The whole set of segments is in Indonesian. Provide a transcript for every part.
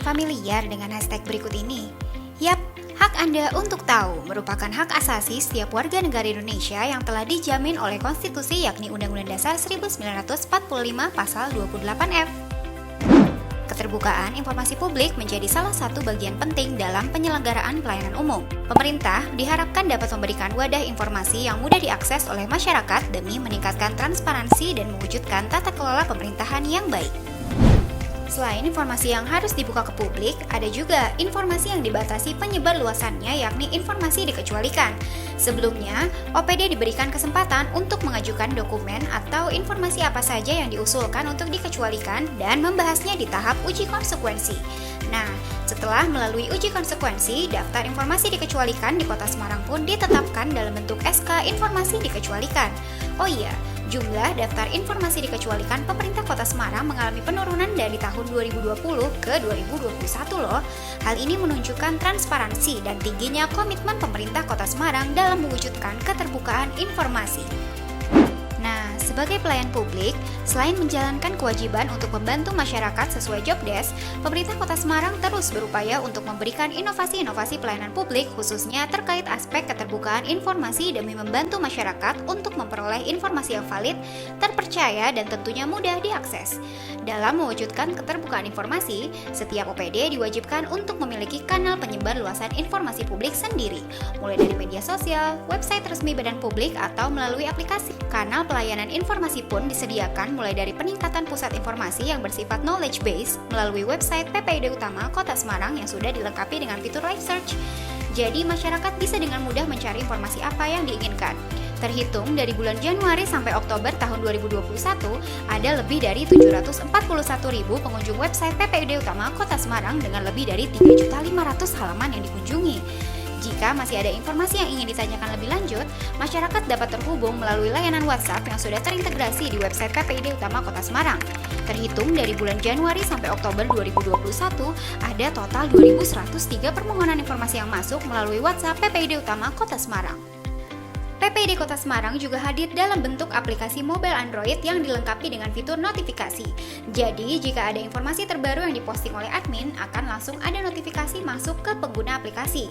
Familiar dengan hashtag berikut ini? Yap, hak Anda untuk tahu merupakan hak asasi setiap warga negara Indonesia yang telah dijamin oleh konstitusi yakni Undang-Undang Dasar 1945 Pasal 28F. Keterbukaan informasi publik menjadi salah satu bagian penting dalam penyelenggaraan pelayanan umum. Pemerintah diharapkan dapat memberikan wadah informasi yang mudah diakses oleh masyarakat demi meningkatkan transparansi dan mewujudkan tata kelola pemerintahan yang baik. Selain informasi yang harus dibuka ke publik, ada juga informasi yang dibatasi penyebar luasannya yakni informasi dikecualikan. Sebelumnya, OPD diberikan kesempatan untuk mengajukan dokumen atau informasi apa saja yang diusulkan untuk dikecualikan dan membahasnya di tahap uji konsekuensi. Nah, setelah melalui uji konsekuensi, daftar informasi dikecualikan di Kota Semarang pun ditetapkan dalam bentuk SK Informasi Dikecualikan. Oh iya, jumlah daftar informasi dikecualikan pemerintah Kota Semarang mengalami penurunan dari tahun 2020 ke 2021 loh. Hal ini menunjukkan transparansi dan tingginya komitmen pemerintah Kota Semarang dalam mewujudkan keterbukaan informasi. Nah, sebagai pelayan publik, selain menjalankan kewajiban untuk membantu masyarakat sesuai job desk, pemerintah Kota Semarang terus berupaya untuk memberikan inovasi-inovasi pelayanan publik khususnya terkait aspek keterbukaan informasi demi membantu masyarakat untuk memperoleh informasi yang valid, terpercaya, dan tentunya mudah diakses. Dalam mewujudkan keterbukaan informasi, setiap OPD diwajibkan untuk memiliki kanal penyebar luasan informasi publik sendiri, mulai dari media sosial, website resmi badan publik, atau melalui aplikasi. Kanal pelayanan informasi pun disediakan mulai dari peningkatan pusat informasi yang bersifat knowledge base melalui website PPID Utama Kota Semarang yang sudah dilengkapi dengan fitur live search. Jadi masyarakat bisa dengan mudah mencari informasi apa yang diinginkan. Terhitung dari bulan Januari sampai Oktober tahun 2021, ada lebih dari 741.000 pengunjung website PPID Utama Kota Semarang dengan lebih dari 3.500.000 halaman yang dikunjungi. Jika masih ada informasi yang ingin ditanyakan lebih lanjut, masyarakat dapat terhubung melalui layanan WhatsApp yang sudah terintegrasi di website PPID Utama Kota Semarang. Terhitung dari bulan Januari sampai Oktober 2021, ada total 2.103 permohonan informasi yang masuk melalui WhatsApp PPID Utama Kota Semarang. PPID Kota Semarang juga hadir dalam bentuk aplikasi mobile Android yang dilengkapi dengan fitur notifikasi. Jadi, jika ada informasi terbaru yang diposting oleh admin, akan langsung ada notifikasi masuk ke pengguna aplikasi.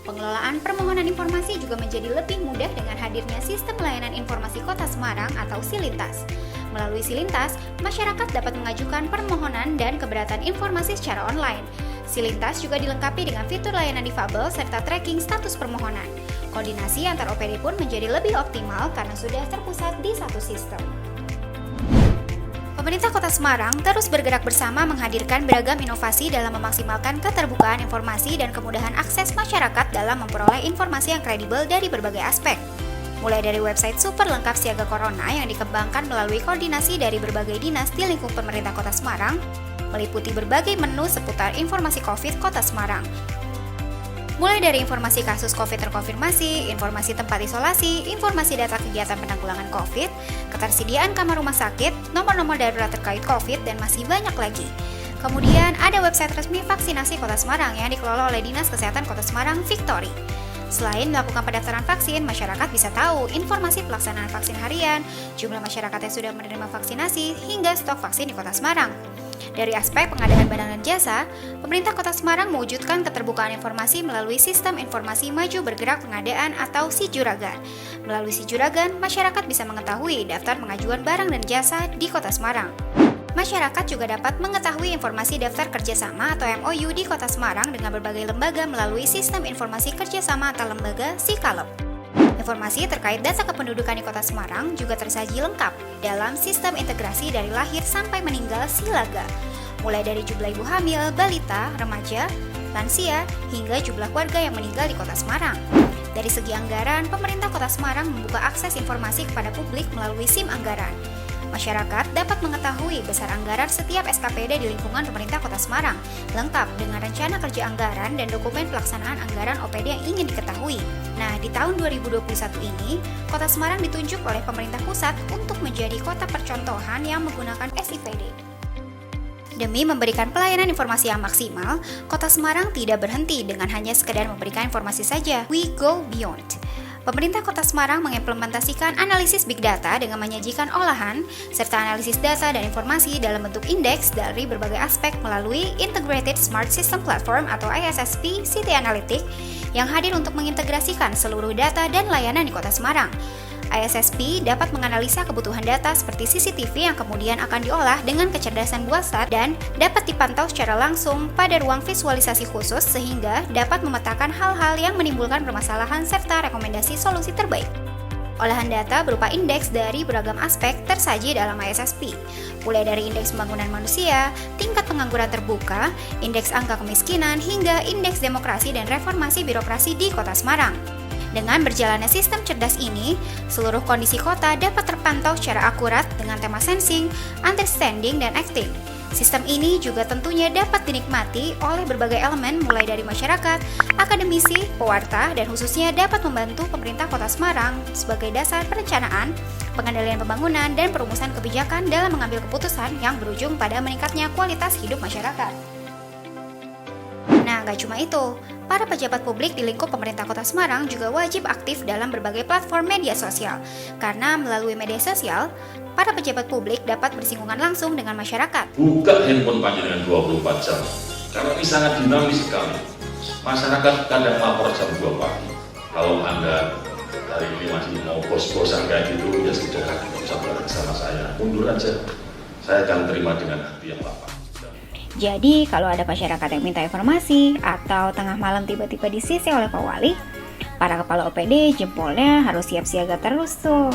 Pengelolaan permohonan informasi juga menjadi lebih mudah dengan hadirnya Sistem Layanan Informasi Kota Semarang atau Silintas. Melalui Silintas, masyarakat dapat mengajukan permohonan dan keberatan informasi secara online. Silintas juga dilengkapi dengan fitur layanan difabel serta tracking status permohonan. Koordinasi antar OPD pun menjadi lebih optimal karena sudah terpusat di satu sistem. Pemerintah Kota Semarang terus bergerak bersama menghadirkan beragam inovasi dalam memaksimalkan keterbukaan informasi dan kemudahan akses masyarakat dalam memperoleh informasi yang kredibel dari berbagai aspek. Mulai dari website super lengkap siaga corona yang dikembangkan melalui koordinasi dari berbagai dinas di lingkup pemerintah Kota Semarang, meliputi berbagai menu seputar informasi COVID Kota Semarang. Mulai dari informasi kasus COVID terkonfirmasi, informasi tempat isolasi, informasi data kegiatan penanggulangan COVID, ketersediaan kamar rumah sakit, nomor-nomor darurat terkait COVID, dan masih banyak lagi. Kemudian ada website resmi vaksinasi Kota Semarang yang dikelola oleh Dinas Kesehatan Kota Semarang, Victory. Selain melakukan pendaftaran vaksin, masyarakat bisa tahu informasi pelaksanaan vaksin harian, jumlah masyarakat yang sudah menerima vaksinasi, hingga stok vaksin di Kota Semarang. Dari aspek pengadaan barang dan jasa, pemerintah Kota Semarang mewujudkan keterbukaan informasi melalui Sistem Informasi Maju Bergerak Pengadaan atau SIJURAGAN. Melalui SIJURAGAN, masyarakat bisa mengetahui daftar pengajuan barang dan jasa di Kota Semarang. Masyarakat juga dapat mengetahui informasi daftar kerjasama atau MOU di Kota Semarang dengan berbagai lembaga melalui Sistem Informasi Kerjasama Antar Lembaga (SIKALEM). Informasi terkait data kependudukan di Kota Semarang juga tersaji lengkap dalam sistem integrasi dari lahir sampai meninggal (SILAGA), mulai dari jumlah ibu hamil, balita, remaja, lansia, hingga jumlah warga yang meninggal di Kota Semarang. Dari segi anggaran, pemerintah Kota Semarang membuka akses informasi kepada publik melalui SIM anggaran. Masyarakat dapat mengetahui besar anggaran setiap SKPD di lingkungan pemerintah Kota Semarang, lengkap dengan rencana kerja anggaran dan dokumen pelaksanaan anggaran OPD yang ingin diketahui. Nah, di tahun 2021 ini, Kota Semarang ditunjuk oleh pemerintah pusat untuk menjadi kota percontohan yang menggunakan SIPD. Demi memberikan pelayanan informasi yang maksimal, Kota Semarang tidak berhenti dengan hanya sekedar memberikan informasi saja. We go beyond. Pemerintah Kota Semarang mengimplementasikan analisis big data dengan menyajikan olahan serta analisis data dan informasi dalam bentuk indeks dari berbagai aspek melalui Integrated Smart System Platform atau ISSP City Analytics yang hadir untuk mengintegrasikan seluruh data dan layanan di Kota Semarang. ISSP dapat menganalisa kebutuhan data seperti CCTV yang kemudian akan diolah dengan kecerdasan buatan dan dapat dipantau secara langsung pada ruang visualisasi khusus sehingga dapat memetakan hal-hal yang menimbulkan permasalahan serta rekomendasi solusi terbaik. Olahan data berupa indeks dari beragam aspek tersaji dalam ISSP, mulai dari indeks pembangunan manusia, tingkat pengangguran terbuka, indeks angka kemiskinan, hingga indeks demokrasi dan reformasi birokrasi di Kota Semarang. Dengan berjalannya sistem cerdas ini, seluruh kondisi kota dapat terpantau secara akurat dengan tema sensing, understanding, dan acting. Sistem ini juga tentunya dapat dinikmati oleh berbagai elemen mulai dari masyarakat, akademisi, pewarta, dan khususnya dapat membantu pemerintah Kota Semarang sebagai dasar perencanaan, pengendalian pembangunan, dan perumusan kebijakan dalam mengambil keputusan yang berujung pada meningkatnya kualitas hidup masyarakat. Nah, nggak cuma itu, para pejabat publik di lingkup pemerintah Kota Semarang juga wajib aktif dalam berbagai platform media sosial. Karena melalui media sosial, para pejabat publik dapat bersinggungan langsung dengan masyarakat. Buka handphone panjenengan 24 jam, karena ini sangat dinamis sekali. Masyarakat kadang lapor jam 2 pagi. Kalau Anda hari ini masih mau bos-bosan kayak gitu, ya sudah sabar bersama saya. Mundur aja, saya akan terima dengan hati yang lapang. Jadi, kalau ada masyarakat yang minta informasi atau tengah malam tiba-tiba disisir oleh Pak Wali, para kepala OPD jempolnya harus siap siaga terus tuh.